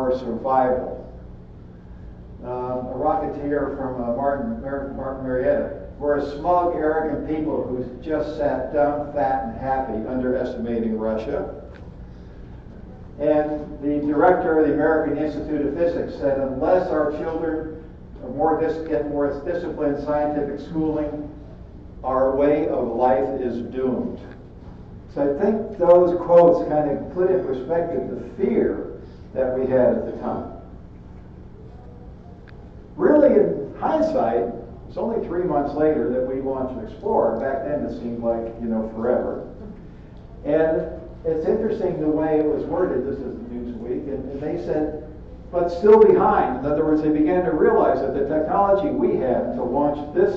for survival. A rocketeer from Martin Marietta. We're a smug, arrogant people who just sat dumb, fat, and happy, underestimating Russia. And the director of the American Institute of Physics said, unless our children get more disciplined scientific schooling, our way of life is doomed. So I think those quotes kind of put in perspective the fear that we had at the time. Really, in hindsight, it's only 3 months later that we launched Explorer. Back then it seemed like, forever. And it's interesting the way it was worded. This is Newsweek, and they said, but still behind. In other words, they began to realize that the technology we had to launch this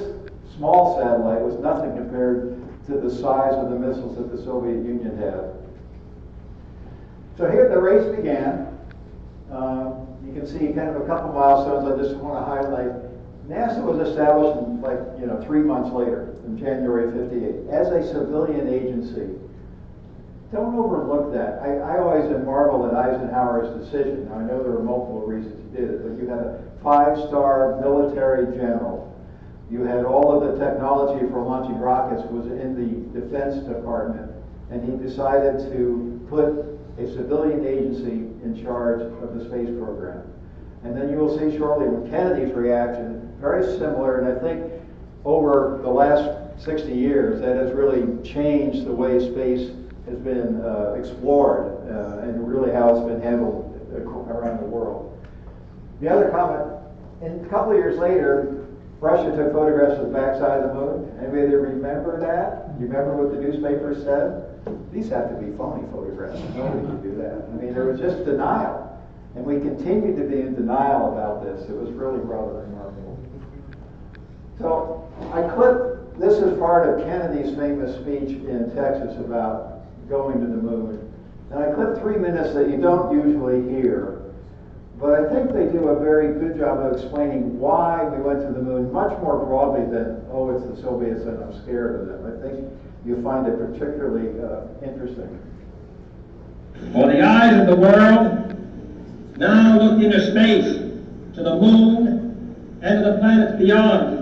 small satellite was nothing compared to the size of the missiles that the Soviet Union had. So here the race began. You can see kind of a couple milestones I just want to highlight. NASA was established in 3 months later, in January of '58, as a civilian agency. Don't overlook that. I always marvel at Eisenhower's decision. Now, I know there were multiple reasons he did it, but you had a 5-star military general. You had all of the technology for launching rockets was in the Defense Department, and he decided to put a civilian agency in charge of the space program. And then you will see shortly with Kennedy's reaction, very similar, and I think over the last 60 years, that has really changed the way space has been explored and really how it's been handled around the world. The other comment, and a couple of years later, Russia took photographs of the backside of the moon. Anybody that remember that? You remember what the newspapers said? These have to be phony photographs. Nobody can do that. I mean, there was just denial. And we continued to be in denial about this. It was really rather remarkable. So I clipped, this is part of Kennedy's famous speech in Texas about going to the moon. And I clipped 3 minutes that you don't usually hear. But I think they do a very good job of explaining why we went to the moon much more broadly than, oh, it's the Soviets and I'm scared of them. I think you find it particularly interesting. For the eyes of the world now look into space, to the moon and to the planets beyond.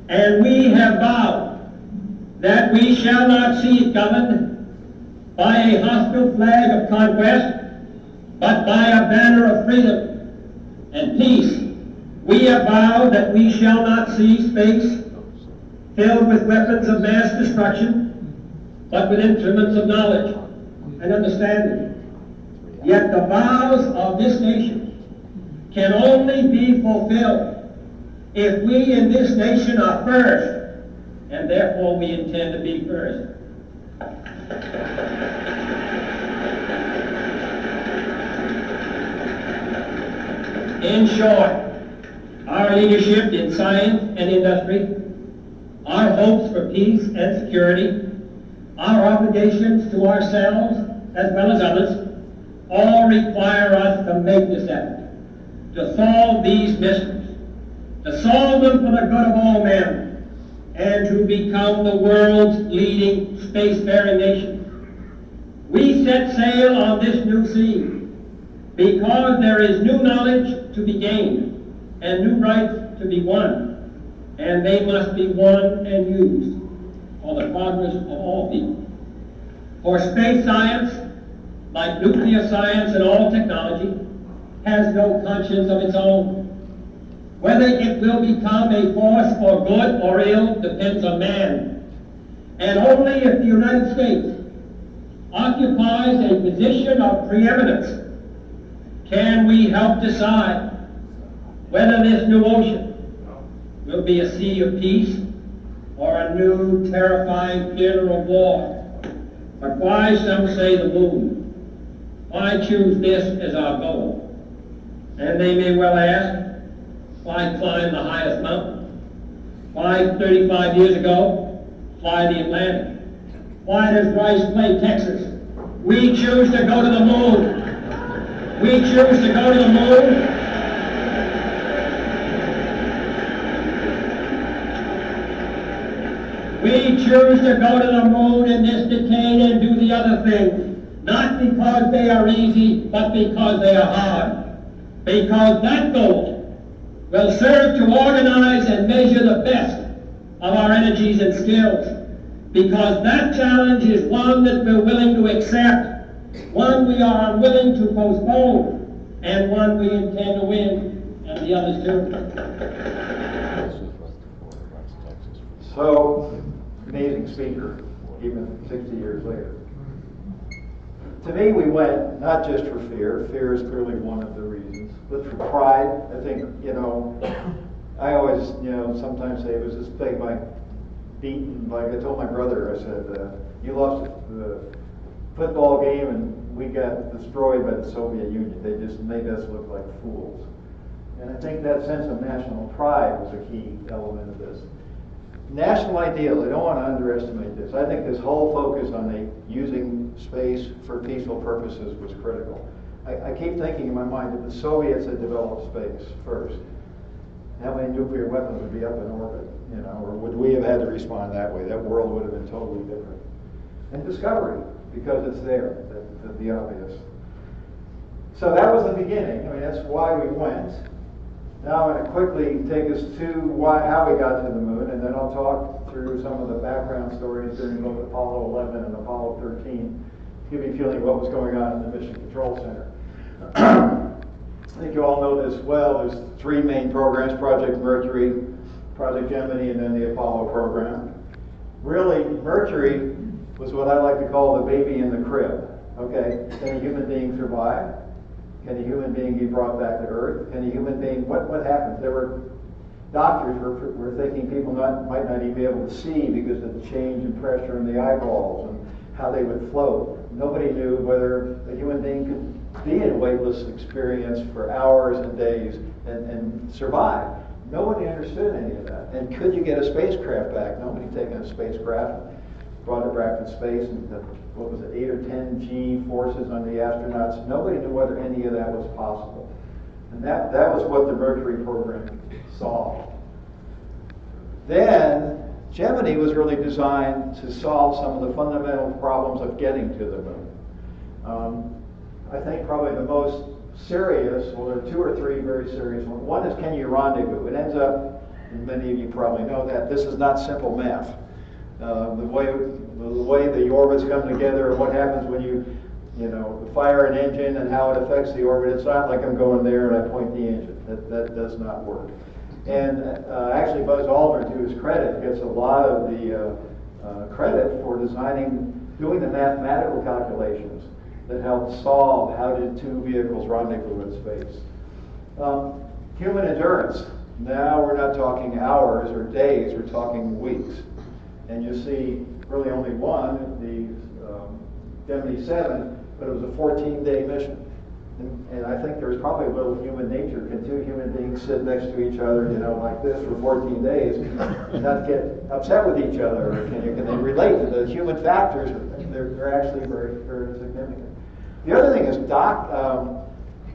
And we have vowed that we shall not see it governed by a hostile flag of conquest, but by a banner of freedom and peace. We have vowed that we shall not see space filled with weapons of mass destruction, but with instruments of knowledge and understanding. Yet the vows of this nation can only be fulfilled if we in this nation are first, and therefore we intend to be first. In short, our leadership in science and industry, our hopes for peace and security, our obligations to ourselves as well as others, all require us to make this effort, to solve these mysteries, to solve them for the good of all men, and to become the world's leading spacefaring nation. We set sail on this new sea because there is new knowledge to be gained and new rights to be won, and they must be won and used for the progress of all people. For space science, like nuclear science and all technology, has no conscience of its own. Whether it will become a force for good or ill depends on man. And only if the United States occupies a position of preeminence can we help decide whether this new ocean will be a sea of peace or a new terrifying theater of war. But why, some say, the moon? Why choose this as our goal? And they may well ask, why climb the highest mountain? Why, 35 years ago, fly the Atlantic? Why does Rice play Texas? We choose to go to the moon. We choose to go to the moon. We choose to go to the moon in this decade and do the other things, not because they are easy, but because they are hard. because that goal will serve to organize and measure the best of our energies and skills, because that challenge is one that we're willing to accept, one we are unwilling to postpone, and one we intend to win, and the others too. So, amazing speaker, even 60 years later. To me, we went not just for fear. Fear is clearly one of the reasons, but for pride. I think, I always, sometimes say it was this thing like I told my brother, I said, you lost the football game and we got destroyed by the Soviet Union. They just made us look like fools. And I think that sense of national pride was a key element of this. National ideal, I don't want to underestimate this. I think this whole focus on using space for peaceful purposes was critical. I keep thinking in my mind that the Soviets had developed space first. How many nuclear weapons would be up in orbit, or would we have had to respond that way? That world would have been totally different. And discovery, because it's there, the obvious. So that was the beginning. That's why we went. Now I'm going to quickly take us to how we got to the moon, and then I'll talk through some of the background stories during both Apollo 11 and Apollo 13, give you a feeling of what was going on in the Mission Control Center. I think you all know this well. There's three main programs: Project Mercury, Project Gemini, and then the Apollo program. Really, Mercury was what I like to call the baby in the crib. Okay, can a human being survive? Can a human being be brought back to Earth? Can a human being, what happens? There were doctors were thinking people might not even be able to see because of the change in pressure in the eyeballs and how they would float. Nobody knew whether a human being could be in a weightless experience for hours and days and survive. Nobody understood any of that. And could you get a spacecraft back? Nobody taken a spacecraft, brought it back to space, and what was it, 8 or 10 G forces on the astronauts. Nobody knew whether any of that was possible. And that was what the Mercury program solved. Then Gemini was really designed to solve some of the fundamental problems of getting to the moon. I think probably the most serious, well, there are two or three very serious ones. One is, can you rendezvous? It ends up, and many of you probably know that, this is not simple math. The way the orbits come together and what happens when you fire an engine and how it affects the orbit, it's not like I'm going there and I point the engine. That does not work. And actually Buzz Aldrin, to his credit, gets a lot of the credit for doing the mathematical calculations that helped solve how did two vehicles rendezvous in space. Human endurance. Now we're not talking hours or days, we're talking weeks. And you see really only one, the Gemini 7, but it was a 14-day mission. And I think there's probably a little human nature. Can two human beings sit next to each other, like this for 14 days and not get upset with each other? Or can they relate to the human factors? They're actually very, very significant. The other thing is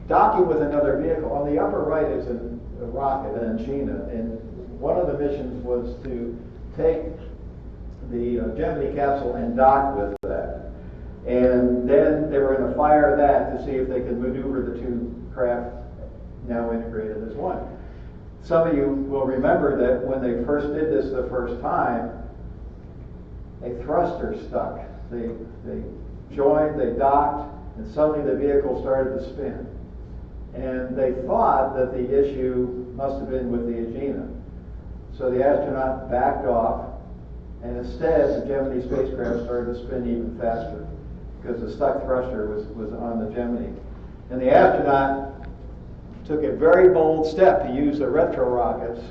docking with another vehicle. On the upper right is a rocket, an Angina, and one of the missions was to take the Gemini capsule and dock with that. And then they were going to fire that to see if they could maneuver the two craft now integrated as one. Some of you will remember that when they first did this the first time, a thruster stuck. They joined, they docked, and suddenly the vehicle started to spin. And they thought that the issue must have been with the Agena. So the astronaut backed off, and instead the Gemini spacecraft started to spin even faster because the stuck thruster was on the Gemini. And the astronaut took a very bold step to use the retro rockets,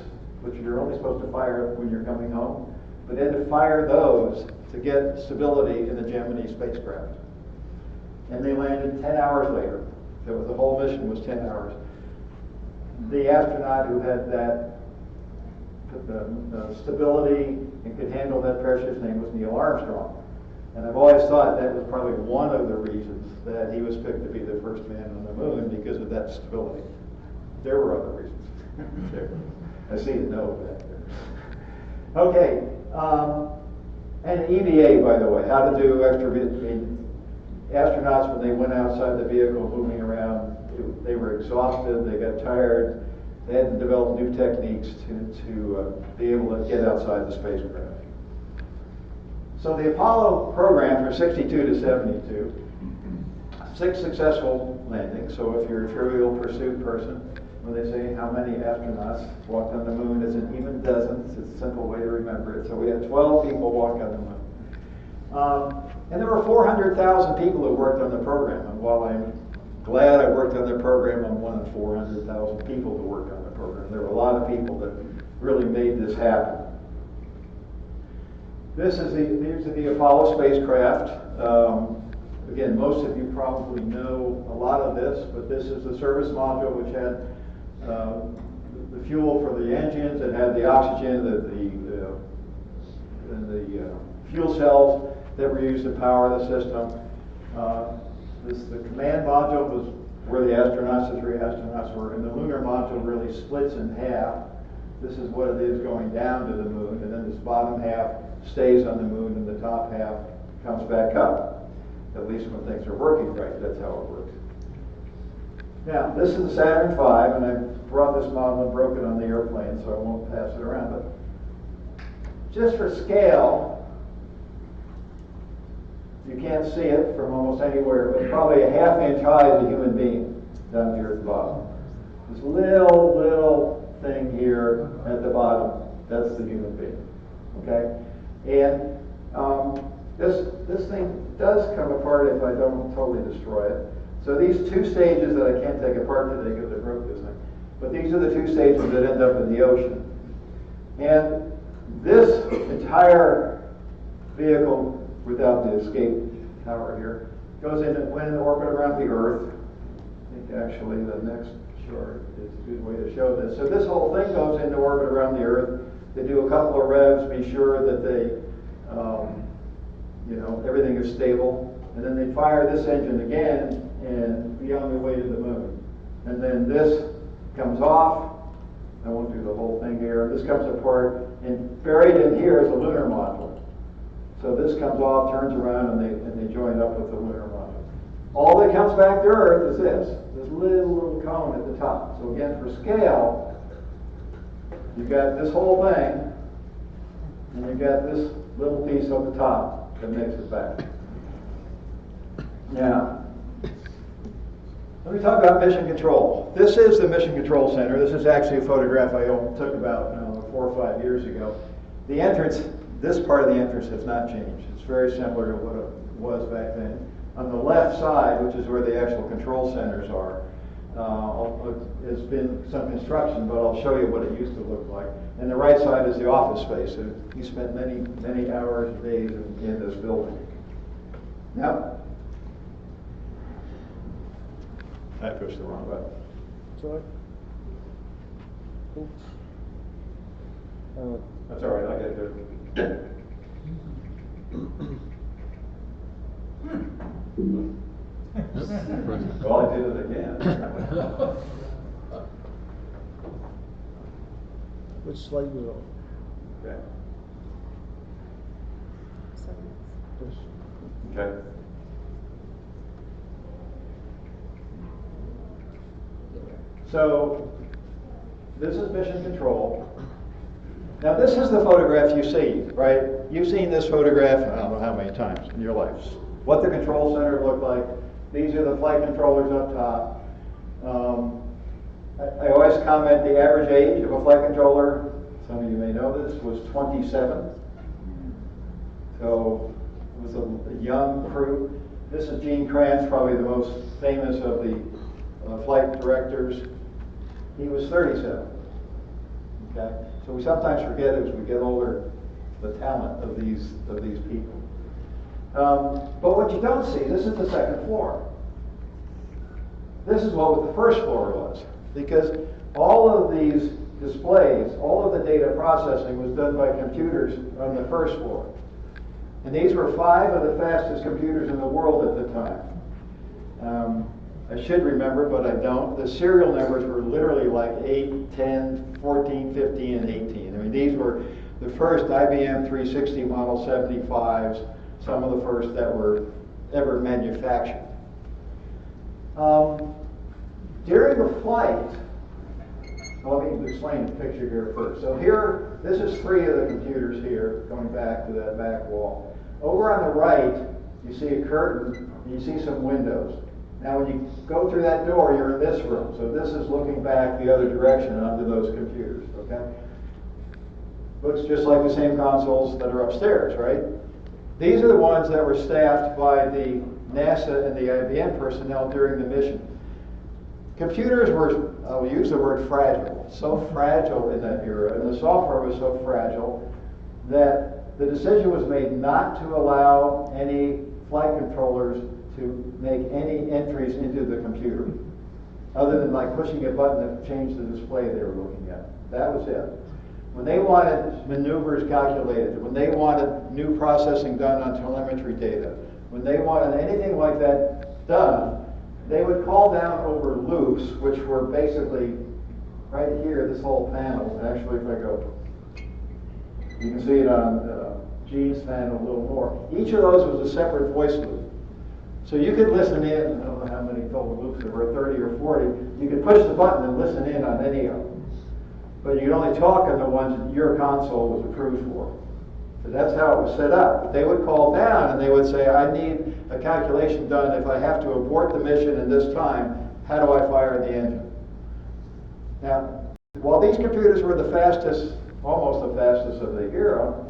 which you're only supposed to fire when you're coming home, but then to fire those to get stability in the Gemini spacecraft. And they landed 10 hours later. So the whole mission was 10 hours. The astronaut who had that stability and could handle that pressure, his name was Neil Armstrong. And I've always thought that was probably one of the reasons that he was picked to be the first man on the moon, because of that stability. There were other reasons. I see a no back there. Okay, and EVA, by the way, how to do astronauts when they went outside the vehicle moving around they were exhausted, they got tired, they had to develop new techniques to be able to get outside the spacecraft. So the Apollo program from 62 to 72, 6 successful landings. So if you're a Trivial Pursuit person, when they say how many astronauts walked on the moon, it's an even dozens. It's a simple way to remember it. So we had 12 people walk on the moon. And there were 400,000 people who worked on the program. And while I'm glad I worked on the program, I'm one of 400,000 people who worked on the program. There were a lot of people that really made this happen. These are the Apollo spacecraft. Again, most of you probably know a lot of this, but this is the service module which had the fuel for the engines. It had the oxygen, the fuel cells that were used to power the system. The command module was where the astronauts, the 3 astronauts were, and the lunar module really splits in half. This is what it is going down to the moon, and then this bottom half stays on the moon, and the top half comes back up. At least when things are working right, that's how it works. Now, this is the Saturn V, and I brought this model and broke it on the airplane, so I won't pass it around. But just for scale, you can't see it from almost anywhere, but probably a ½ inch high is a human being down here at the bottom. This little thing here at the bottom, that's the human being. Okay? And this thing does come apart if I don't totally destroy it. So these 2 stages that I can't take apart today because I broke this thing, but these are the 2 stages that end up in the ocean. And this entire vehicle, without the escape tower here, went in orbit around the Earth. I think actually the next chart is a good way to show this. So this whole thing goes into orbit around the Earth. They do a couple of revs, be sure that they, everything is stable, and then they fire this engine again and be on their way to the moon. And then this comes off. I won't do the whole thing here. This comes apart, and buried in here is a lunar module. So this comes off, turns around, and they join up with the lunar module. All that comes back to Earth is this little cone at the top. So again, for scale, you've got this whole thing, and you've got this little piece on the top that makes it back. Now, let me talk about mission control. This is the Mission Control Center. This is actually a photograph I took about 4 or 5 years ago. The entrance, this part of the entrance has not changed. It's very similar to what it was back then. On the left side, which is where the actual control centers are, there's been some construction, but I'll show you what it used to look like. And the right side is the office space. So he spent many hours, days in this building. Now, I pushed the wrong button. Sorry. Oops. That's all right, I got to do it. Well, I did it again. Which slide was on? Okay. This. Okay. So, this is mission control. Now, this is the photograph you see, right? You've seen this photograph, I don't know how many times in your life. What the control center looked like. These are the flight controllers up top. I always comment the average age of a flight controller, some of you may know this, was 27. So, it was a young crew. This is Gene Kranz, probably the most famous of the flight directors. He was 37. Okay, so we sometimes forget as we get older the talent of these people. But what you don't see, this is the second floor. This is what the first floor was, because all of these displays, all of the data processing was done by computers on the first floor. And these were 5 of the fastest computers in the world at the time. I should remember, but I don't. The serial numbers were literally like 8, 10, 14, 15, and 18. I mean, these were the first IBM 360 Model 75s, some of the first that were ever manufactured. During the flight, well, let me explain the picture here first. So here, this is 3 of the computers here, going back to that back wall. Over on the right, you see a curtain, and you see some windows. Now when you go through that door, you're in this room. So this is looking back the other direction onto those computers, okay? Looks just like the same consoles that are upstairs, right? These are the ones that were staffed by the NASA and the IBM personnel during the mission. Computers were, I'll use the word fragile, so fragile in that era, and the software was so fragile that the decision was made not to allow any flight controllers to make any entries into the computer, other than like pushing a button to change the display they were looking at. That was it. When they wanted maneuvers calculated, when they wanted new processing done on telemetry data, when they wanted anything like that done, they would call down over loops, which were basically right here, this whole panel. Actually, if I go, you can see it on Gene's panel a little more. Each of those was a separate voice loop. So you could listen in, I don't know how many total loops there were, 30 or 40. You could push the button and listen in on any of them. But you could only talk on the ones that your console was approved for. So that's how it was set up. But they would call down and they would say, I need a calculation done if I have to abort the mission in this time, how do I fire the engine? Now, while these computers were the fastest, almost the fastest of the era,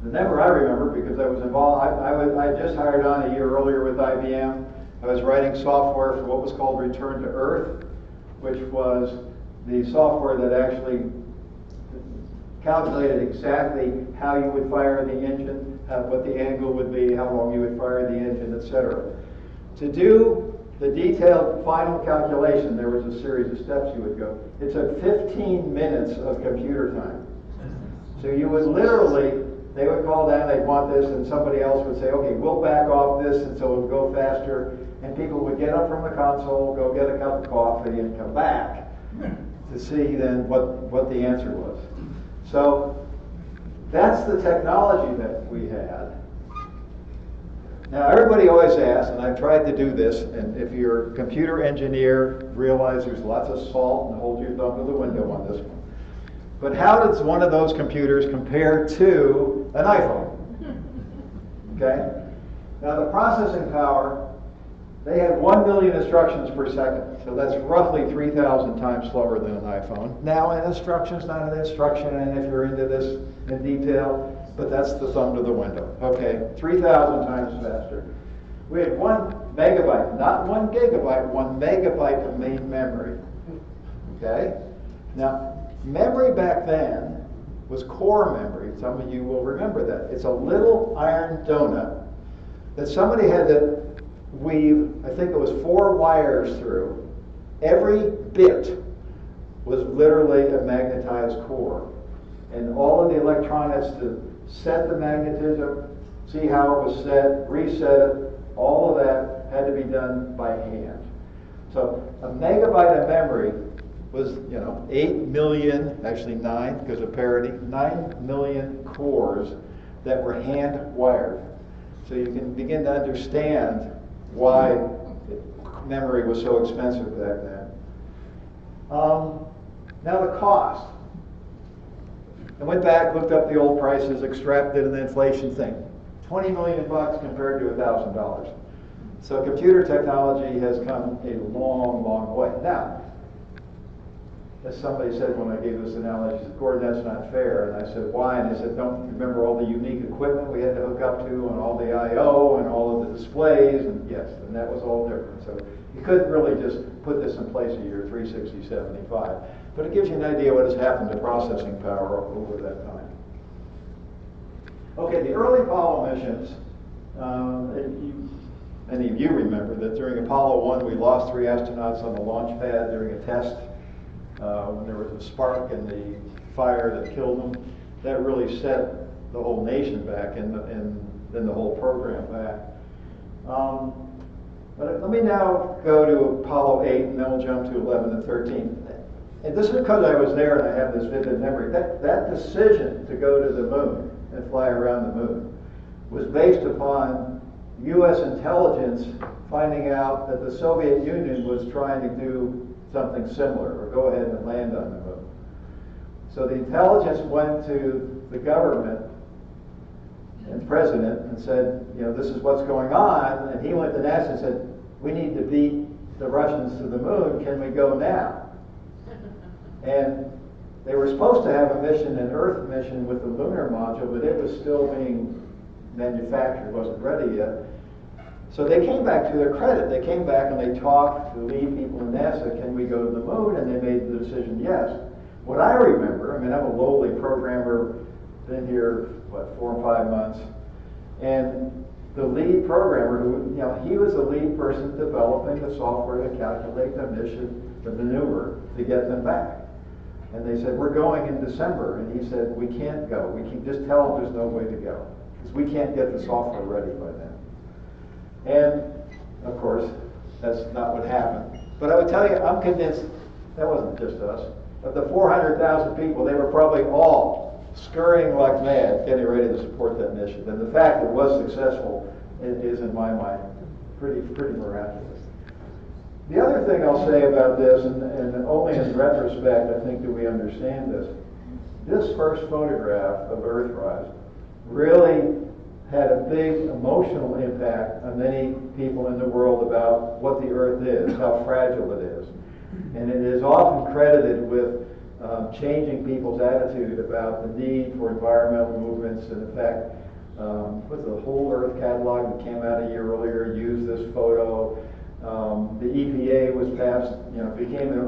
the number I remember, because I was involved, I just hired on a year earlier with IBM. I was writing software for what was called Return to Earth, which was the software that actually calculated exactly how you would fire the engine, what the angle would be, how long you would fire the engine, etc. To do the detailed final calculation, there was a series of steps you would go. It took 15 minutes of computer time. So you would literally, they would call down, they'd want this, and somebody else would say, okay, we'll back off this, and so it would go faster. And people would get up from the console, go get a cup of coffee, and come back to see then what the answer was. So that's the technology that we had. Now everybody always asks, and I've tried to do this, and if you're a computer engineer, realize there's lots of salt and hold your thumb to the window on this one. But how does one of those computers compare to an iPhone? Okay? Now the processing power, they had 1 million instructions per second. So that's roughly 3,000 times slower than an iPhone. Now an instruction is not an instruction, and if you're into this in detail, but that's the thumb to the window. Okay, 3,000 times faster. We had 1 megabyte, not 1 gigabyte, 1 megabyte of main memory. Okay? Now, memory back then was core memory. Some of you will remember that. It's a little iron donut that somebody had to weave, I think it was 4 wires through. Every bit was literally a magnetized core. And all of the electronics to set the magnetism, see how it was set, reset it, all of that had to be done by hand. So a megabyte of memory was, 8 million, actually 9 because of parity, 9 million cores that were hand wired. So you can begin to understand why memory was so expensive back then. Now the cost. I went back, looked up the old prices, extracted an inflation thing. 20 million bucks compared to $1,000. So computer technology has come a long, long way. Now, as somebody said when I gave this analogy, he said, Gordon, that's not fair. And I said, why? And they said, don't you remember all the unique equipment we had to hook up to, and all the I/O, and all of the displays? And yes, and that was all different. So you couldn't really just put this in place a year 360, 75. But it gives you an idea what has happened to processing power over that time. Okay, the early Apollo missions, many of you remember that during Apollo 1 we lost 3 astronauts on the launch pad during a test. When there was a spark in the fire that killed them. That really set the whole nation back and then the whole program back. But let me now go to Apollo 8, and then we'll jump to 11 and 13. And this is because I was there and I have this vivid memory. That decision to go to the moon and fly around the moon was based upon U.S. intelligence finding out that the Soviet Union was trying to do something similar, or go ahead and land on the moon. So the intelligence went to the government and president and said, you know, this is what's going on. And he went to NASA and said, we need to beat the Russians to the moon. Can we go now? And they were supposed to have a mission, an Earth mission with the lunar module, but it was still being manufactured, wasn't ready yet. So they came back, to their credit, they came back and they talked to the lead people in NASA, can we go to the moon? And they made the decision, yes. What I remember, I mean, I'm a lowly programmer, been here, what, 4 or 5 months, and the lead programmer, who, you know, he was the lead person developing the software to calculate the mission, the maneuver, to get them back. And they said, we're going in December. And he said, we can't go. We can just tell them there's no way to go, because we can't get the software ready by then. And, of course, that's not what happened. But I would tell you, I'm convinced that wasn't just us. Of the 400,000 people, they were probably all scurrying like mad, getting ready to support that mission. And the fact that it was successful is, in my mind, pretty miraculous. The other thing I'll say about this, and only in retrospect, I think, do we understand this. This first photograph of Earthrise really had a big emotional impact on many people in the world about what the Earth is, how fragile it is. And it is often credited with changing people's attitude about the need for environmental movements. And in fact, what's the Whole Earth catalog that came out a year earlier used this photo. The EPA was passed, you know, became an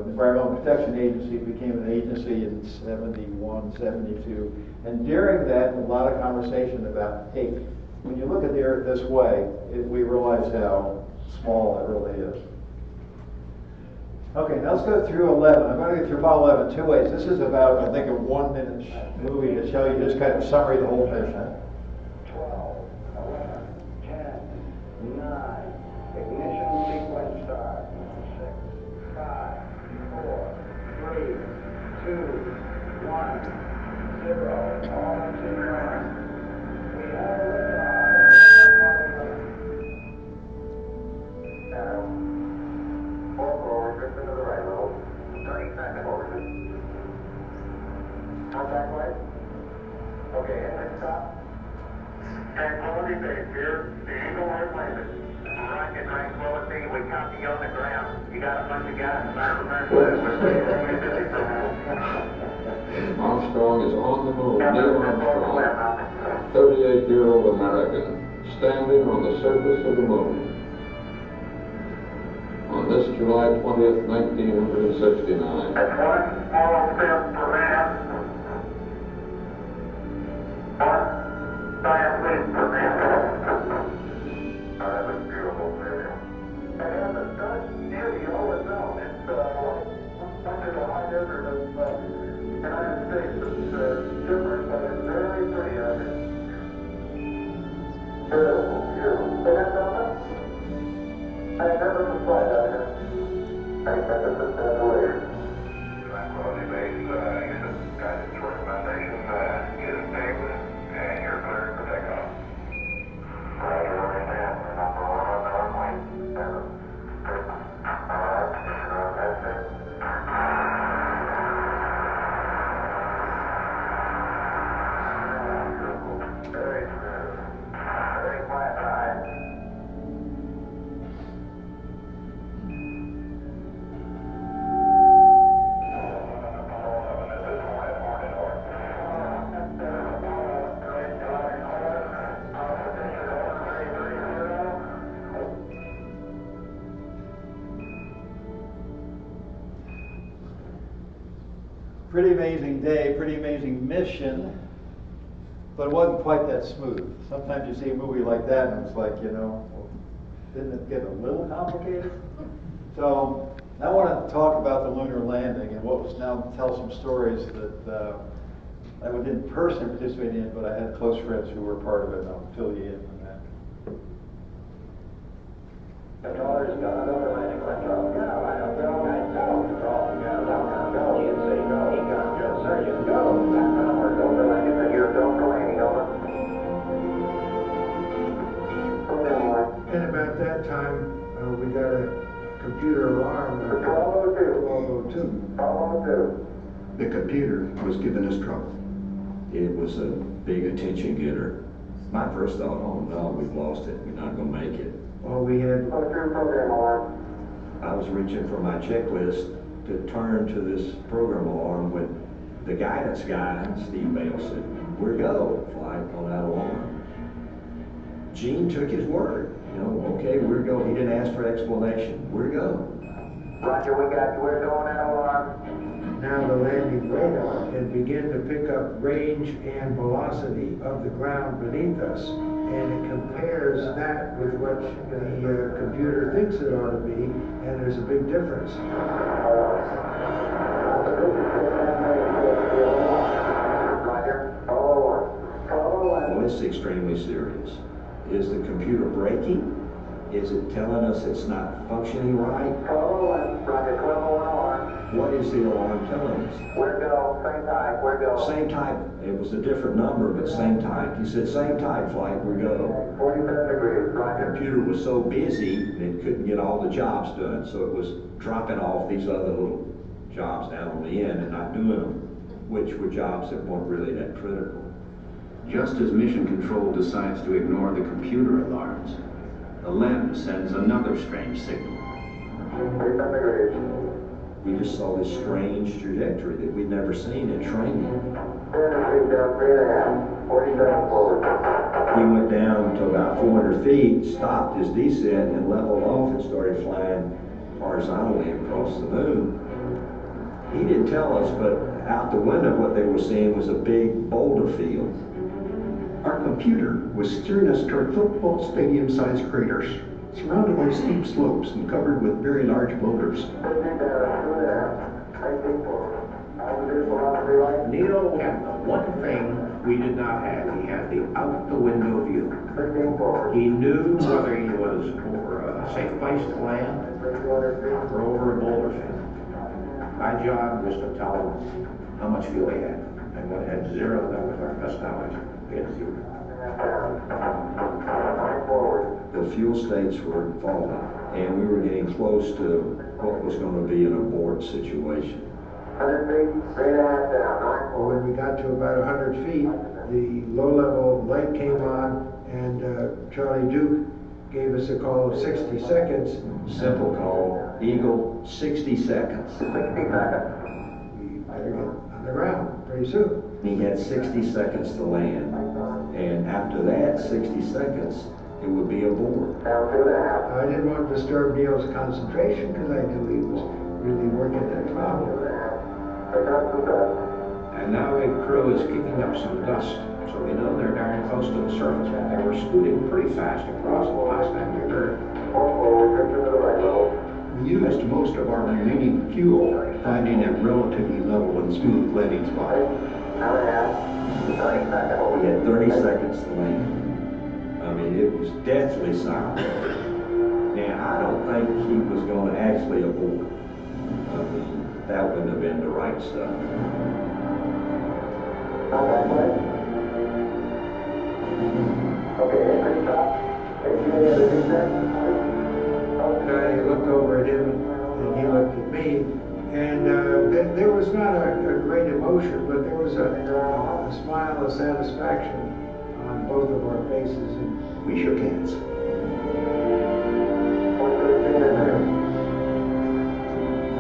Environmental Protection Agency, became an agency in 71, 72. And during that, a lot of conversation about, hey, when you look at the Earth this way, we realize how small it really is. Okay, now let's go through 11. I'm going to go through Apollo 11 2 ways. This is about, I think, a 1-minute movie to show you just kind of summary of the whole mission. 12, 11, 10, 9, ignition sequence start. 6, 5, 4, 3, 2, 1, 0. All engine running. We have a liftoff. Forward, drift into the right a little. 30 seconds. Over. Contact light. Okay, engine stop. Tranquility Base here. The Eagle has landed. Rocket Tranquility, we copy you on the ground. You got a bunch of guys back from Armstrong is on the moon. Neil Armstrong, 38-year-old American, standing on the surface of the moon. On this July 20th, 1969. That's one small step for man. One giant leap for man. That was beautiful video. And it has a such beauty all its own. It's like the high desert of the United States. It's different, but it's very pretty out here. Beautiful, beautiful. Isn't that something? I never supplied out here. Magnificent chandelier. Tranquility Base, guidance towards foundation is named, and you're cleared for takeoff. Roger, understand. Number 1 on the runway. 7, 6, 5, 0, very smooth. Very quiet ride. Pretty amazing day, pretty amazing mission, but it wasn't quite that smooth. Sometimes you see a movie like that and it's like, you know, didn't it get a little complicated? So I want to talk about the lunar landing and what was now tell some stories that I didn't personally participate in, but I had close friends who were part of it, and I'll fill you in on that. Controllers, got another landing control. Go, I don't know, guys, go. Control, go, go. GNC, go. Econ, go. Surgeon, go. Back power, go for landing. Here, go for landing, over. computer alarm. 1202. 1202. 1202. The computer was giving us trouble. It was a big attention getter. My first thought, oh no, we've lost it, we're not gonna make it. Well, we had, Put your program alarm. I was reaching for my checklist to turn to this program alarm when the guidance guy, Steve Bale, said, "We're go, flight on that alarm." Gene took his word, you know, okay, we're go. He didn't ask for explanation, we're go. Roger, we got you. We're going that alarm. now the landing radar can begin to pick up range and velocity of the ground beneath us. And it compares that with what the computer thinks it ought to be, and there's a big difference. Roger. 1201. 1201. Well, it's extremely serious. Is the computer breaking? Is it telling us it's not functioning right? 1201. Roger. 1201 alarm. What is the alarm telling us? We're go. Same type. We're go. Same type, it was a different number, but same type. He said, same type flight, we go. 47 degrees. The Roger. computer was so busy, it couldn't get all the jobs done, so it was dropping off these other little jobs down on the end and not doing them, which were jobs that weren't really that critical. Just as Mission Control decides to ignore the computer alarms, the LEM sends another strange signal. 47 degrees. We just saw this strange trajectory that we'd never seen in training. 400 feet down, 3.5. 47 forward. He went down to about 400 feet, stopped his descent, and leveled off and started flying horizontally across the moon. He didn't tell us, but out the window what they were seeing was a big boulder field. Our computer was steering us toward football stadium-sized craters, surrounded by steep slopes and covered with very large boulders. 50 down, 2.5. 19 forward. Altitude velocity right. Neil had the one thing we did not have. He had the out-the-window view. 15 forward. He knew whether he was over a safe place to land 200 feet. or over a boulder field. My job was to tell him how much fuel he had. And when it had zeroed up with our best knowledge, we had zero. Down. 9 forward. The fuel states were falling, and we were getting close to what was going to be an abort situation. 100 feet. 3.5 down. 9 well, forward. when we got to about 100 feet, the low-level light came on, and Charlie Duke gave us a call of 60 seconds. Simple call, Eagle, 60 seconds. 60 seconds. We better get on the ground pretty soon. He had 60 seconds to land, and after that 60 seconds, it would be aboard. Down 2.5. I didn't want to disturb Neil's concentration because I knew he was really working that cloud. 2.5. Pick up the dust. And now the crew is kicking up some dust, so we know they're darn close to the surface. They were scooting pretty fast across the last time we heard. 4 forward. Drift into the right level. We used most of our remaining fuel, finding a relatively level and smooth landing spot. 9.5. 30 seconds. He had 30 seconds to land. I mean, it was deathly silent. And I don't think he was going to actually abort. I mean, that wouldn't have been the right stuff. Okay, entry stop. ATA the descent. I looked over at him, and he looked at me, and there was not a great emotion, but there was a smile of satisfaction on both of our faces, and we shook hands. 113 in there.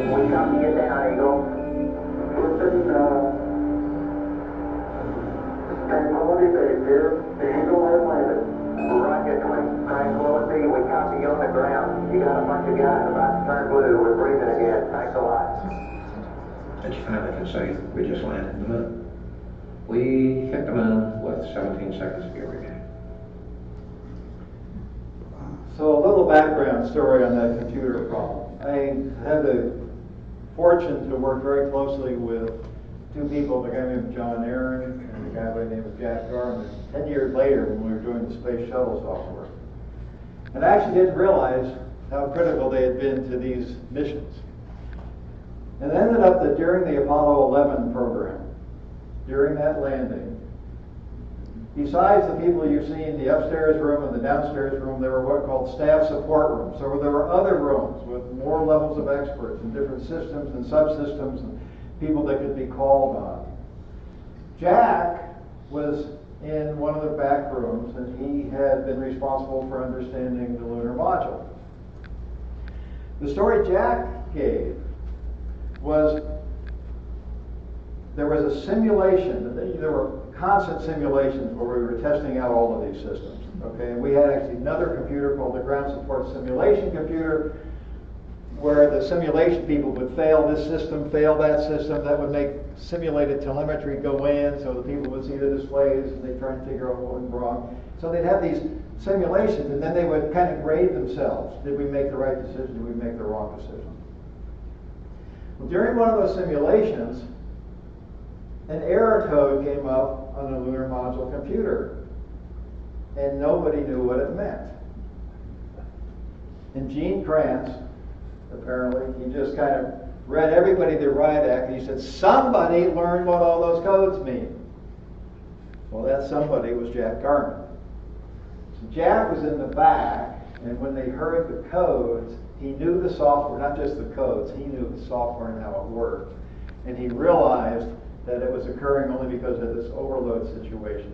We copy it down, Eagle. Houston, tranquility base here. The Eagle has landed. Roger, tranquility. We copy you on the ground. You got a bunch of guys about to turn blue. We're breathing again. Thanks a lot. That's fine, I can say we just landed the moon. We hit the moon with 17 seconds to be remaining. So a little background story on that computer problem. I had the fortune to work very closely with two people, the guy named John Aaron and the guy by the name of Jack Garman, 10 years later when we were doing the space shuttle software. And I actually didn't realize how critical they had been to these missions. And it ended up that during the Apollo 11 program, during that landing, besides the people you've seen, the upstairs room and the downstairs room, there were what called staff support rooms. So there were other rooms with more levels of experts and different systems and subsystems and people that could be called on. Jack was in one of the back rooms, and he had been responsible for understanding the lunar module. The story Jack gave was there was a simulation. There were constant simulations where we were testing out all of these systems. Okay, and we had actually another computer called the ground support simulation computer, where the simulation people would fail this system, fail that system. That would make simulated telemetry go in, so the people would see the displays and they'd try and figure out what went wrong. So they'd have these simulations, and then they would kind of grade themselves. Did we make the right decision? Did we make the wrong decision? Well, during one of those simulations, an error code came up on the lunar module computer, and nobody knew what it meant. And Gene Kranz, apparently, he just kind of read everybody the riot act, and he said, somebody learned what all those codes mean. Well, that somebody was Jack Garman. So Jack was in the back, and when they heard the codes, he knew the software, not just the codes, he knew the software and how it worked. And he realized that it was occurring only because of this overload situation.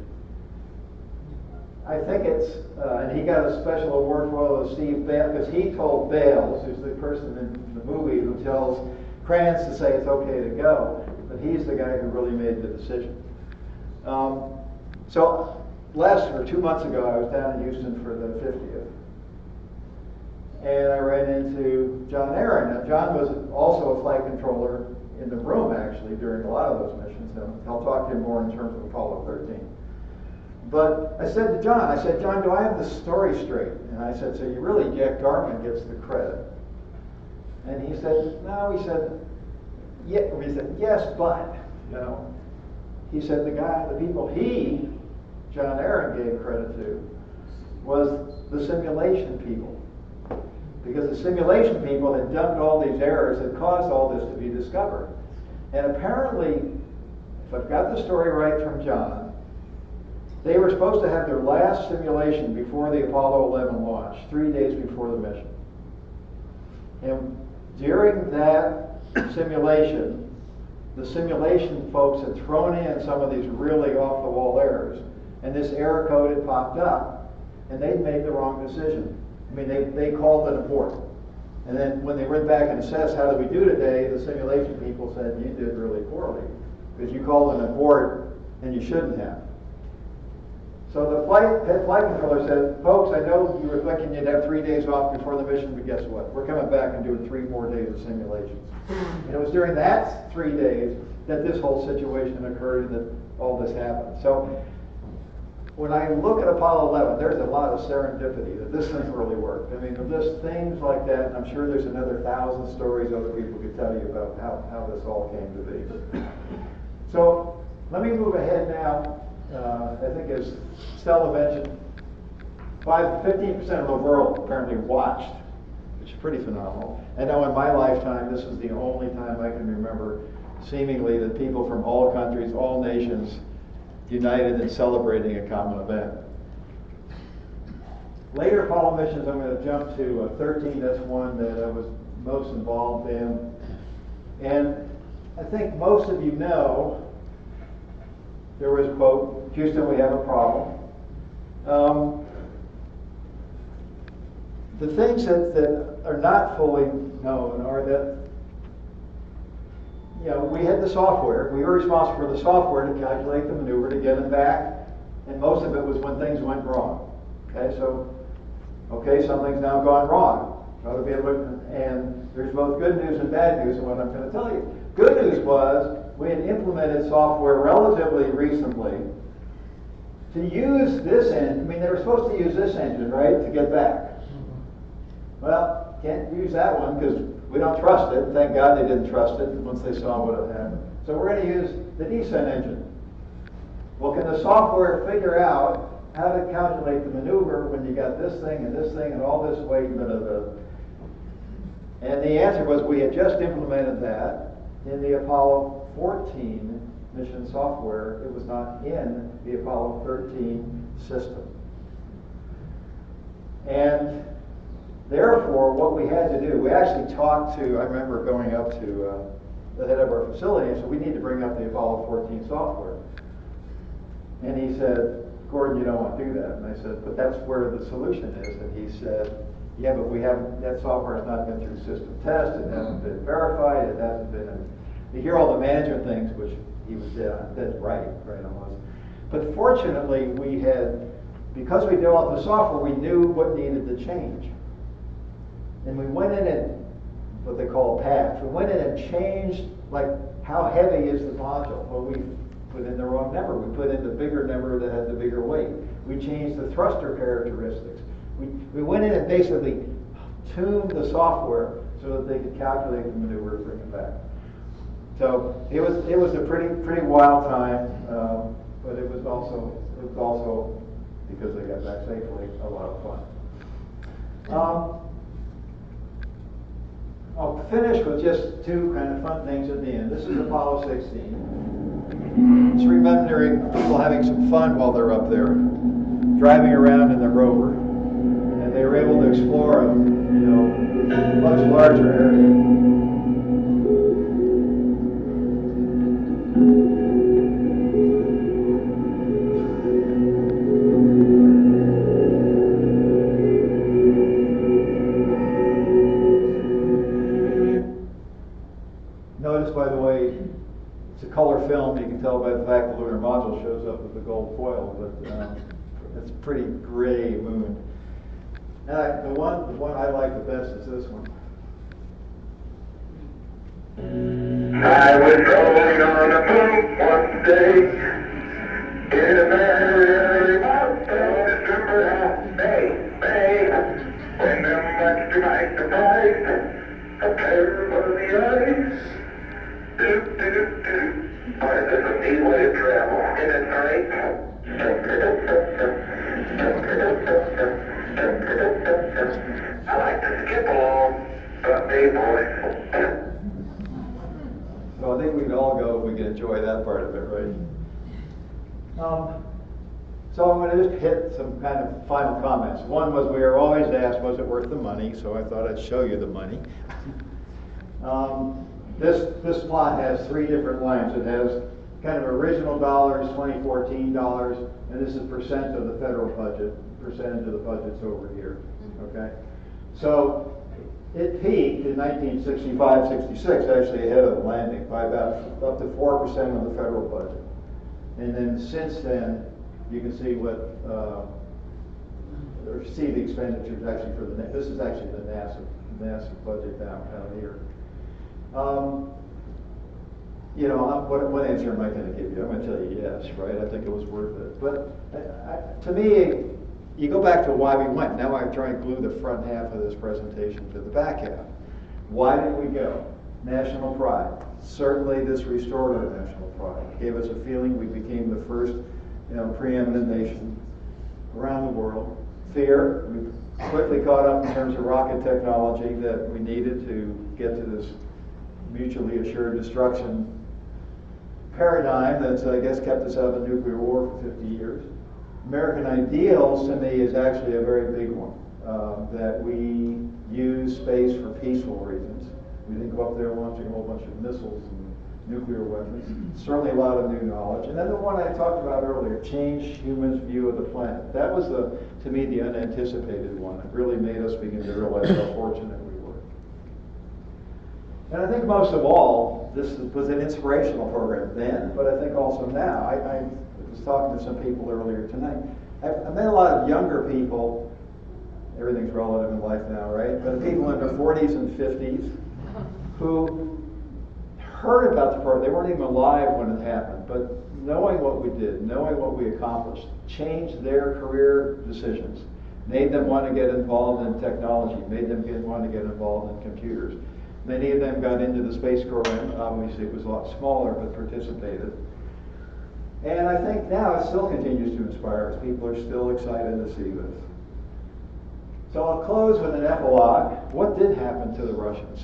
I think it's, and he got a special award for all of Steve Bales, because he told Bales, who's the person in the movie who tells Kranz to say it's okay to go, but he's the guy who really made the decision. So 2 months ago, I was down in Houston for the 50th. And I ran into John Aaron. Now, John was also a flight controller in the room, actually, during a lot of those missions. And I'll talk to him more in terms of Apollo 13. But I said to John, do I have the story straight? And I said, so you really, Jack Garman gets the credit. And he said, no, he said, yeah, he said, yes, but, you know. He said the people he, John Aaron, gave credit to was the simulation people. Because the simulation people had dumped all these errors that caused all this to be discovered. And apparently, if I've got the story right from John, they were supposed to have their last simulation before the Apollo 11 launch, 3 days before the mission. And during that simulation, the simulation folks had thrown in some of these really off-the-wall errors, and this error code had popped up, and they'd made the wrong decision. I mean, they called it abort. And then when they went back and assessed how did we do today, the simulation people said, you did really poorly, because you called an abort and you shouldn't have. So the head flight controller said, folks, I know you were thinking you'd have 3 days off before the mission, but guess what? We're coming back and doing 3 more days of simulations. And it was during that 3 days that this whole situation occurred and that all this happened. So when I look at Apollo 11, there's a lot of serendipity that this thing really worked. I mean, just things like that, and I'm sure there's another 1,000 stories other people could tell you about how this all came to be. So let me move ahead now. I think as Stella mentioned, 15% of the world apparently watched, which is pretty phenomenal. I know in my lifetime, this is the only time I can remember seemingly that people from all countries, all nations, united in celebrating a common event. Later Apollo missions, I'm going to jump to 13. That's one that I was most involved in. And I think most of you know, there was a quote, Houston, we have a problem. The things that are not fully known are that, you know, we had the software. We were responsible for the software to calculate the maneuver to get it back, and most of it was when things went wrong. Okay, so, something's now gone wrong. Other people, and there's both good news and bad news in what I'm going to tell you. Good news was we had implemented software relatively recently to use this engine. I mean, they were supposed to use this engine, right, to get back. Well, can't use that one because we don't trust it. Thank God they didn't trust it once they saw what had happened. So we're going to use the descent engine. Well, can the software figure out how to calculate the maneuver when you got this thing and all this weight, blah, blah, blah. And the answer was we had just implemented that in the Apollo 14 mission software. It was not in the Apollo 13 system. And therefore, what we had to do, we actually talked to, I remember going up to the head of our facility and said, we need to bring up the Apollo 14 software. And he said, Gordon, you don't want to do that. And I said, but that's where the solution is. And he said, yeah, but we haven't, that software has not been through system test, it hasn't been verified, it hasn't been, you hear all the management things, which he was dead right almost. But fortunately, we had, because we developed the software, we knew what needed to change. And we went in and, what they call a patch, we went in and changed, like, how heavy is the module? Well, we put in the wrong number. We put in the bigger number that had the bigger weight. We changed the thruster characteristics. We went in and basically tuned the software so that they could calculate the maneuver and bring it back. So it was a pretty wild time, but it was also because they got back safely, a lot of fun. I'll finish with just two kind of fun things at the end. This is Apollo 16. It's remembering people having some fun while they're up there, driving around in the rover, and they were able to explore a much larger area. Notice, by the way, it's a color film. You can tell by the fact the lunar module shows up with the gold foil, but it's a pretty gray moon. And the one I like the best is this one. I was rolling on a boat one day in a very milestone December May, when much to my surprise, a pair of the ice. Boy, that's a neat way to travel, isn't it, right? I like to skip along, but me, boy. So I think we can all go if we can enjoy that part of it, right? So I'm going to just hit some kind of final comments. One was we were always asked, was it worth the money? So I thought I'd show you the money. This plot has three different lines. It has kind of original dollars, 2014 dollars, and this is percent of the federal budget. Percentage of the budget's over here. Okay, so it peaked in 1965-66, actually ahead of the landing by about up to 4% of the federal budget. And then since then, you can see what, or see the expenditures actually for the, this is actually the NASA budget down here. What answer am I going to give you? I'm going to tell you yes, right? I think it was worth it. But to me, you go back to why we went. Now I try and glue the front half of this presentation to the back half. Why did we go? National pride. Certainly this restored our national pride. It gave us a feeling we became the first preeminent nation around the world. Fear. We quickly caught up in terms of rocket technology that we needed to get to this mutually assured destruction paradigm that's, I guess, kept us out of the nuclear war for 50 years. American ideals, to me, is actually a very big one, that we use space for peaceful reasons. We didn't go up there launching a whole bunch of missiles and nuclear weapons. Certainly a lot of new knowledge. And then the one I talked about earlier, change humans' view of the planet. That was, to me, the unanticipated one. It really made us begin to realize how fortunate we were. And I think most of all, this was an inspirational program then, but I think also now. I was talking to some people earlier tonight. I've met a lot of younger people. Everything's relative in life now, right? But people in their 40s and 50s who heard about the program. They weren't even alive when it happened, but knowing what we did, knowing what we accomplished, changed their career decisions, made them want to get involved in technology, made them want to get involved in computers. Many of them got into the space program. Obviously, it was a lot smaller, but participated. And I think now it still continues to inspire us. People are still excited to see this. So I'll close with an epilogue. What did happen to the Russians?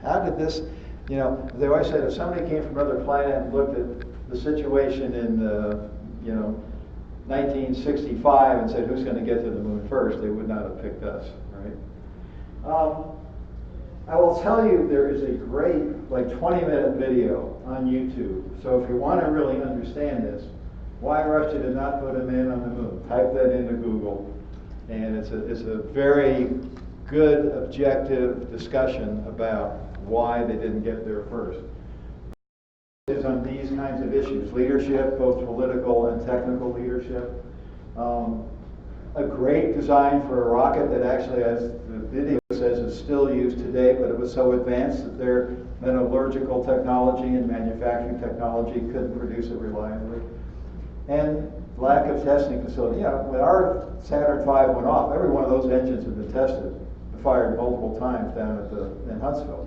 How did this You know, they always said if somebody came from another planet and looked at the situation in, you know, 1965 and said, who's going to get to the moon first, they would not have picked us, right? I will tell you there is a great, like 20-minute video on YouTube. So if you want to really understand this, why Russia did not put a man on the moon, type that into Google. And it's a very good, objective discussion about why they didn't get there first. Is on these kinds of issues, leadership, both political and technical leadership. A great design for a rocket that actually, as the video says, is still used today, but it was so advanced that their metallurgical technology and manufacturing technology couldn't produce it reliably. And lack of testing facility. Yeah, when our Saturn V went off, every one of those engines had been tested, fired multiple times down at in Huntsville.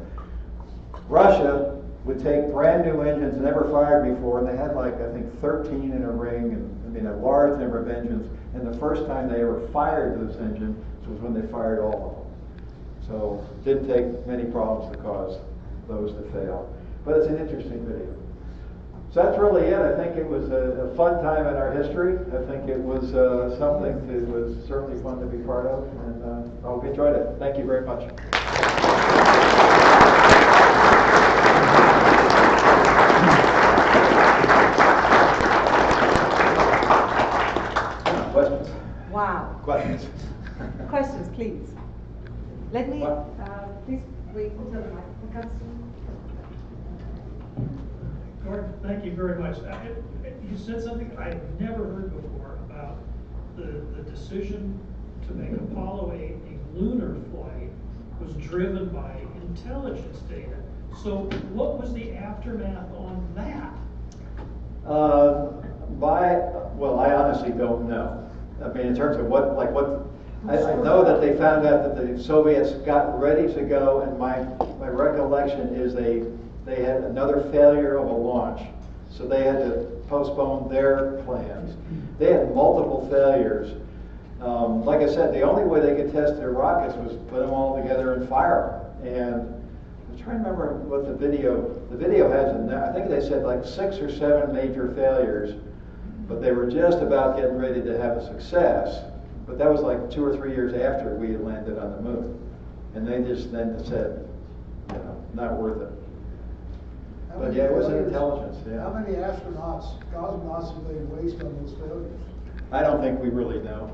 Russia would take brand new engines never fired before, and they had like, I think, 13 in a ring, and I mean a large number of engines, and the first time they ever fired this engine was when they fired all of them. So it didn't take many problems to cause those to fail. But it's an interesting video. So that's really it. I think it was a fun time in our history. I think it was something that was certainly fun to be part of, and I hope you enjoyed it. Thank you very much. Questions? Wow. Questions? Questions, please. Let me, Please wait until the microphone comes to you. Gordon, thank you very much. You said something I've never heard before about the decision to make Apollo a lunar flight was driven by intelligence data. So what was the aftermath on that? Well, I honestly don't know. I mean, in terms of what, I know that they found out that the Soviets got ready to go, and my recollection is they had another failure of a launch, so they had to postpone their plans. They had multiple failures. Like I said, the only way they could test their rockets was put them all together and fire them. And I'm trying to remember what the video has in there. I think they said like 6 or 7 major failures, but they were just about getting ready to have a success. But that was like 2 or 3 years after we had landed on the moon. And they just then said, you know, not worth it. But yeah, it was an intelligence, yeah. How many astronauts, cosmonauts did they waste on those failures? I don't think we really know.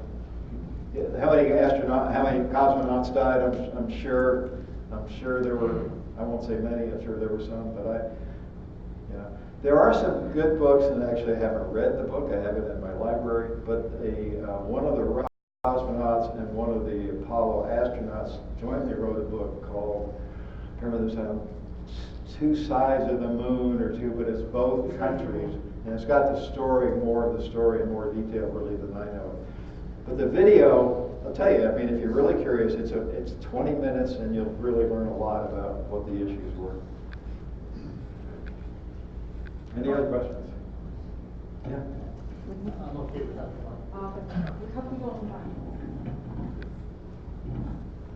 How many cosmonauts died? I'm sure there were. I won't say many. I'm sure there were some, but there are some good books, and actually I haven't read the book. I have it in my library. But one of the cosmonauts and one of the Apollo astronauts jointly wrote a book called. Remember, there's two sides of the moon or two, but it's both countries, and it's got more of the story in more detail really than I know. But the video, I'll tell you, I mean, if you're really curious, it's 20 minutes, and you'll really learn a lot about what the issues were. Any other questions? Yeah. I'm okay with that one.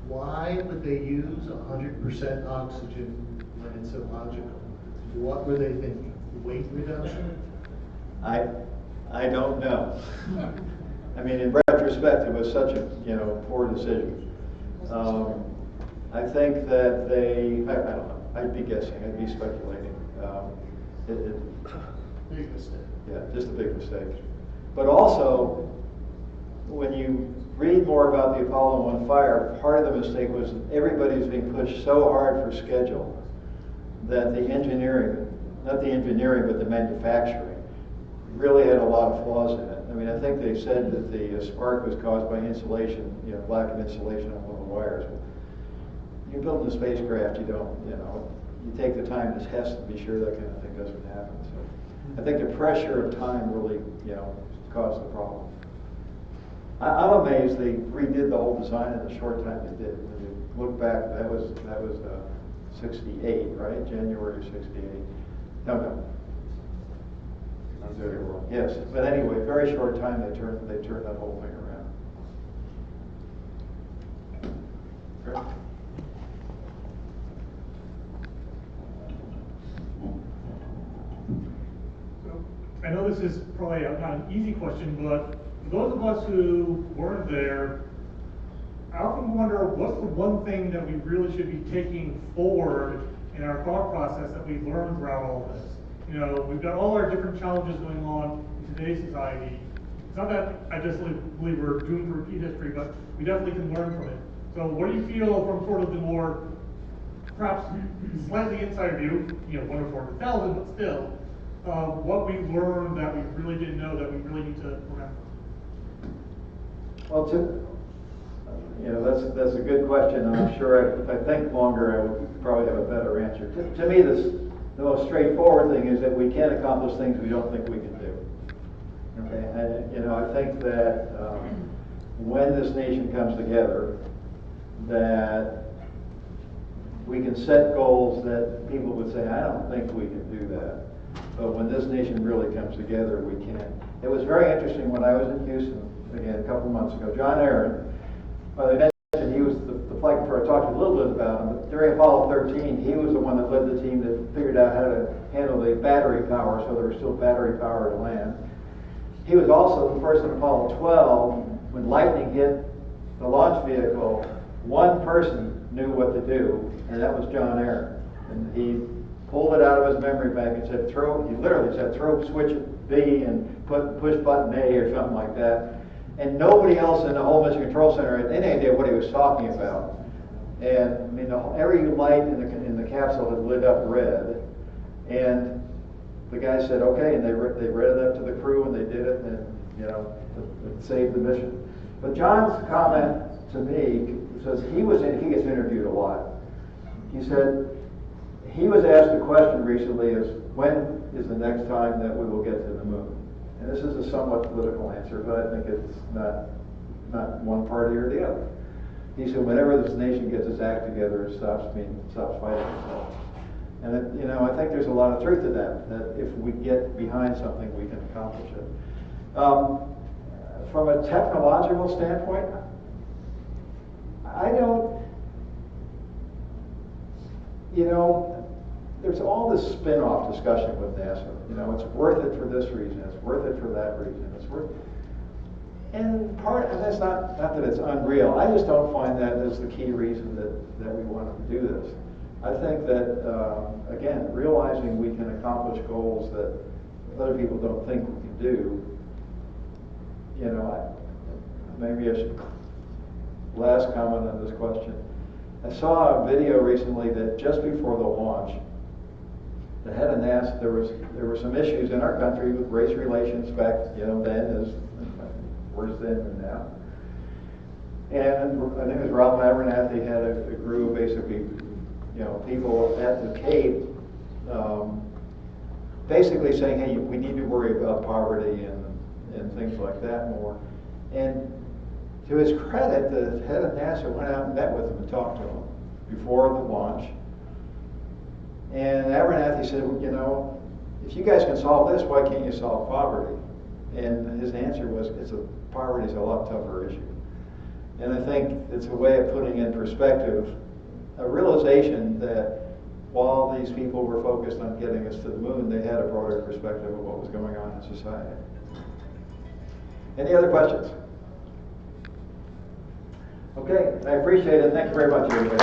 Why would they use 100% oxygen when it's illogical? What were they thinking? Weight reduction? I don't know. I mean, in retrospect, it was such a poor decision. I think that I don't know. I'd be guessing. I'd be speculating. Big mistake. Yeah, just a big mistake. But also, when you read more about the Apollo 1 fire, part of the mistake was everybody was being pushed so hard for schedule that the engineering, not the engineering, but the manufacturing, really had a lot of flaws in it. I mean, I think they said that the spark was caused by insulation, lack of insulation on one of the wires. You're building a spacecraft, you take the time to test and be sure that kind of thing doesn't happen. So I think the pressure of time really, caused the problem. I'm amazed they redid the whole design in the short time they did. When you look back, that was 68, right? January of 68. No. I'm very wrong. Yes, but anyway, very short time they turned that whole thing around. Great. I know this is probably not an easy question, but for those of us who weren't there, I often wonder what's the one thing that we really should be taking forward in our thought process that we learned throughout all of this. You know, we've got all our different challenges going on in today's society. It's not that I just believe we're doomed to repeat history, but we definitely can learn from it. So what do you feel from sort of the more, perhaps slightly insider view, you know, 1 or 4,000, but still, what we learned that we really didn't know that we really need to remember? Well, you know, that's a good question, and I'm sure if I think longer, I would probably have a better answer. To me, the most straightforward thing is that we can't accomplish things we don't think we can do. Okay, and you know, I think that when this nation comes together, that we can set goals that people would say, I don't think we can do that. But when this nation really comes together, we can. It was very interesting when I was in Houston, again, a couple months ago. John Aaron, they mentioned he was the flight controller. I talked a little bit about him, but during Apollo 13, he was the one that led the team that figured out how to handle the battery power, so there was still battery power to land. He was also the person in Apollo 12, when lightning hit the launch vehicle, one person knew what to do, and that was John Aaron. And he pulled it out of his memory bank and said, he literally said, throw switch B and push button A or something like that. And nobody else in the whole Mission Control Center had any idea what he was talking about. And I mean, every light in the capsule had lit up red. And the guy said, okay, and they read it up to the crew, and they did it, and you know, it saved the mission. But John's comment to me says he gets interviewed a lot. He said he was asked a question recently: "Is when is the next time that we will get to the moon?" And this is a somewhat political answer, but I think it's not one party or the other. He said, whenever this nation gets its act together and stops fighting itself. And you know, I think there's a lot of truth to that. That if we get behind something, we can accomplish it. From a technological standpoint, I don't. You know, there's all this spin-off discussion with NASA. You know, it's worth it for this reason, it's worth it for that reason, it's worth. And that's not that it's unreal. I just don't find that as the key reason that we want to do this. I think that again, realizing we can accomplish goals that other people don't think we can do. You know, maybe I should last comment on this question. I saw a video recently that just before the launch, the head of NASA, there were some issues in our country with race relations back, you know, then as worse then than now. And I think it was Ralph Abernathy had a group, basically, you know, people at the Cape, basically saying, hey, we need to worry about poverty and things like that more. And to his credit, the head of NASA went out and met with him and talked to him before the launch. And Abernathy said, well, you know, if you guys can solve this, why can't you solve poverty? And his answer was, poverty is a lot tougher issue. And I think it's a way of putting in perspective a realization that while these people were focused on getting us to the moon, they had a broader perspective of what was going on in society. Any other questions? Okay, I appreciate it. Thank you very much, everybody.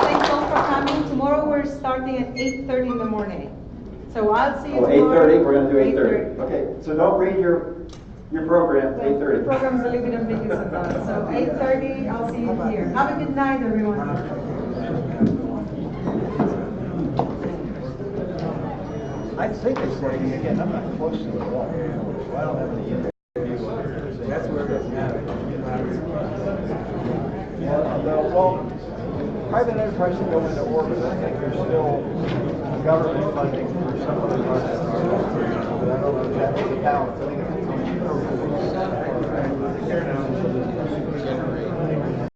Thanks all for coming. Tomorrow we're starting at 8:30 in the morning. So I'll see you tomorrow. 8:30? We're going to do 8:30. Okay, so don't read your program, 8:30. The program's a little bit ambiguous about it. So 8:30, I'll see you here. Have a good night, everyone. I think it's working. Again, I'm not close to it at all. So I don't have any interview. That's where it's at. Well, private enterprise to go into orbit, I think there's still government funding for some of the projects. But I don't know if that's the balance. I think it's